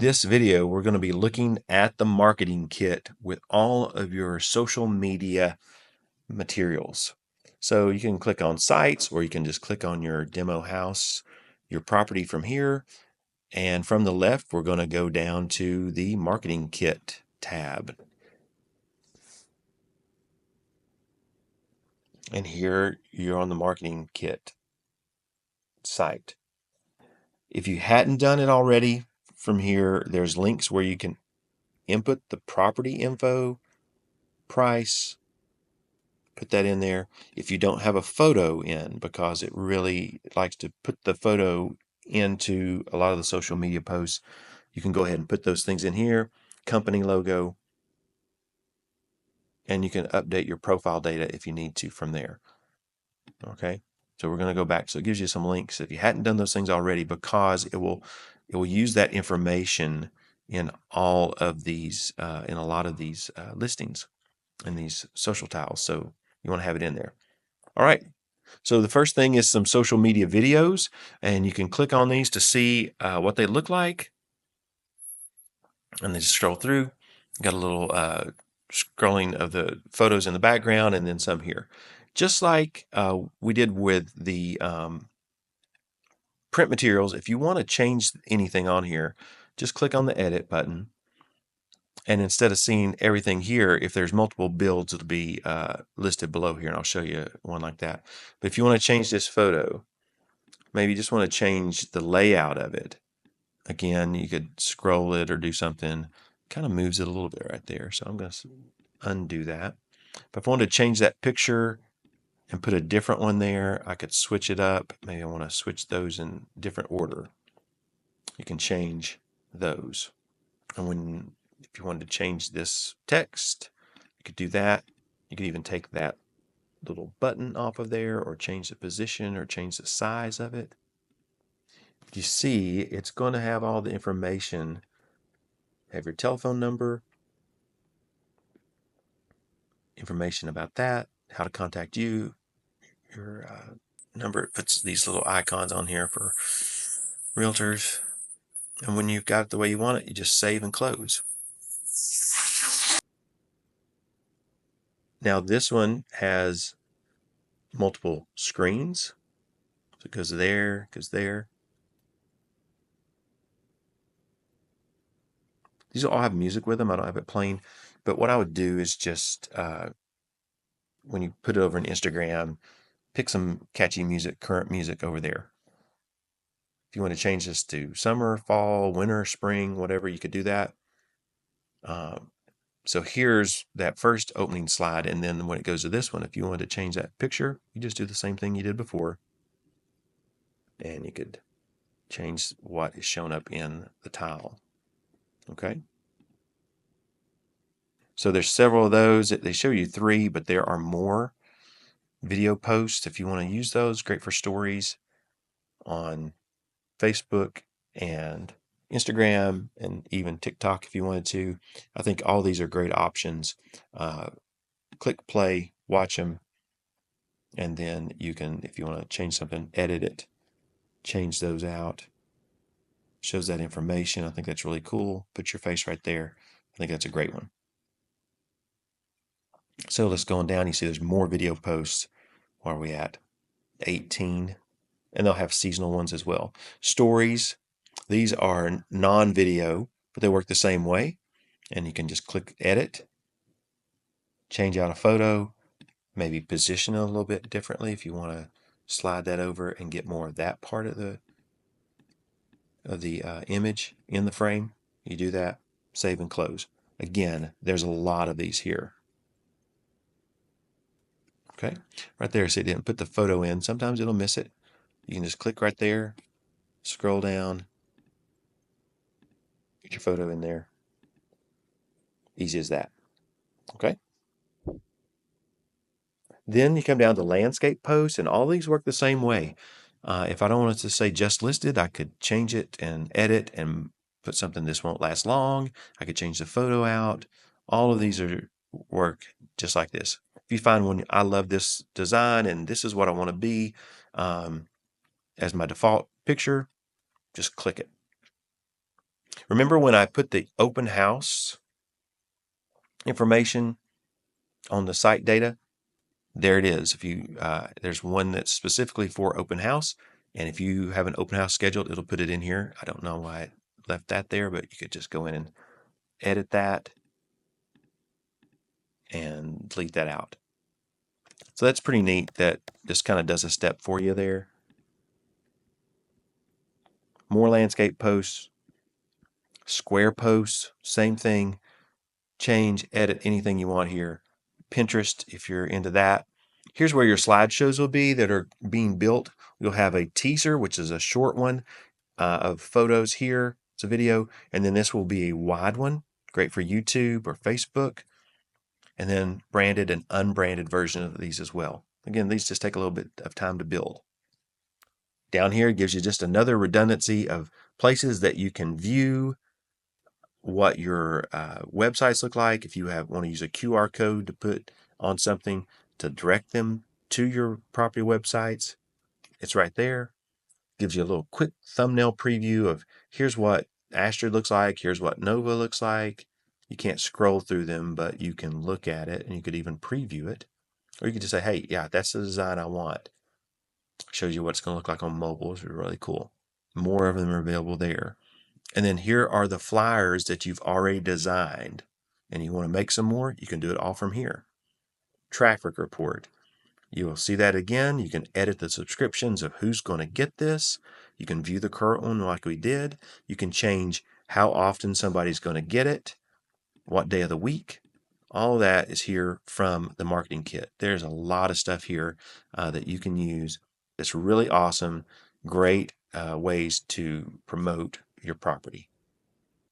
This video, we're going to be looking at the marketing kit with all of your social media materials. So you can click on sites, or you can just click on your demo house, your property from here. And from the left, we're going to go down to the marketing kit tab. And here you're on the marketing kit site. If you hadn't done it already, from here, there's links where you can input the property info, price, put that in there. If you don't have a photo in, because it really likes to put the photo into a lot of the social media posts, you can go ahead and put those things in here, company logo, and you can update your profile data if you need to from there. Okay, so we're going to go back. So it gives you some links if you hadn't done those things already, because it will use that information in all of these, in a lot of these listings and these social tiles. So you want to have it in there. All right. So the first thing is some social media videos, and you can click on these to see what they look like. And then just scroll through. Got a little scrolling of the photos in the background, and then some here. Just like we did with the print materials, if you want to change anything on here, just click on the edit button. And instead of seeing everything here, if there's multiple builds, it'll be listed below here, and I'll show you one like that. But if you want to change this photo, maybe you just want to change the layout of it. Again, you could scroll it or do something. Kind of moves it a little bit right there. So I'm going to undo that. But if I wanted to change that picture and put a different one there, I could switch it up. Maybe I want to switch those in different order. You can change those. And if you wanted to change this text, you could do that. You could even take that little button off of there, or change the position, or change the size of it. You see, it's going to have all the information. Have your telephone number, information about that, how to contact you, your number. It puts these little icons on here for realtors. And when you've got it the way you want it, you just save and close. Now this one has multiple screens. So it goes there, goes there. These all have music with them. I don't have it playing. But what I would do is just, when you put it over on Instagram, pick some catchy music, current music over there. If you want to change this to summer, fall, winter, spring, whatever, you could do that. So here's that first opening slide. And then when it goes to this one, if you want to change that picture, you just do the same thing you did before. And you could change what is shown up in the tile. Okay. So there's several of those. They show you 3, but there are more video posts if you want to use those. Great for stories on Facebook and Instagram, and even TikTok if you wanted to. I think all these are great options. Click play, watch them, and then you can, if you want to change something, edit it, change those out. Shows that information. I think that's really cool. Put your face right there. I think that's a great one. So let's go on down. You see there's more video posts. Where are we at? 18. And they'll have seasonal ones as well. Stories. These are non-video, but they work the same way. And you can just click edit, change out a photo, maybe position it a little bit differently if you want to slide that over and get more of that part of the image in the frame. You do that, save and close. Again, there's a lot of these here. Okay, right there, so it didn't put the photo in. Sometimes it'll miss it. You can just click right there, scroll down, get your photo in there. Easy as that. Okay. Then you come down to landscape posts, and all these work the same way. If I don't want it to say just listed, I could change it and edit and put something this won't last long. I could change the photo out. All of these work just like this. If you find one, I love this design and this is what I want to be as my default picture, just click it. Remember when I put the open house information on the site data? There it is. If you there's one that's specifically for open house, and if you have an open house scheduled, it'll put it in here. I don't know why it left that there, but you could just go in and edit that and delete that out. So that's pretty neat. That just kind of does a step for you there. More landscape posts, square posts, same thing. Change, edit anything you want here. Pinterest, if you're into that. Here's where your slideshows will be that are being built. You'll have a teaser, which is a short one of photos here. It's a video. And then this will be a wide one, great for YouTube or Facebook. And then branded and unbranded version of these as well. Again, these just take a little bit of time to build. Down here, it gives you just another redundancy of places that you can view what your websites look like. If you want to use a QR code to put on something to direct them to your property websites, it's right there. Gives you a little quick thumbnail preview of here's what Astrid looks like, here's what Nova looks like. You can't scroll through them, but you can look at it and you could even preview it. Or you could just say, hey, yeah, that's the design I want. Shows you what it's going to look like on mobile. It's really cool. More of them are available there. And then here are the flyers that you've already designed. And you want to make some more, you can do it all from here. Traffic report. You will see that again. You can edit the subscriptions of who's going to get this. You can view the current one like we did. You can change how often somebody's going to get it, what day of the week. All of that is here from the marketing kit. There's a lot of stuff here that you can use. It's really awesome. Great ways to promote your property.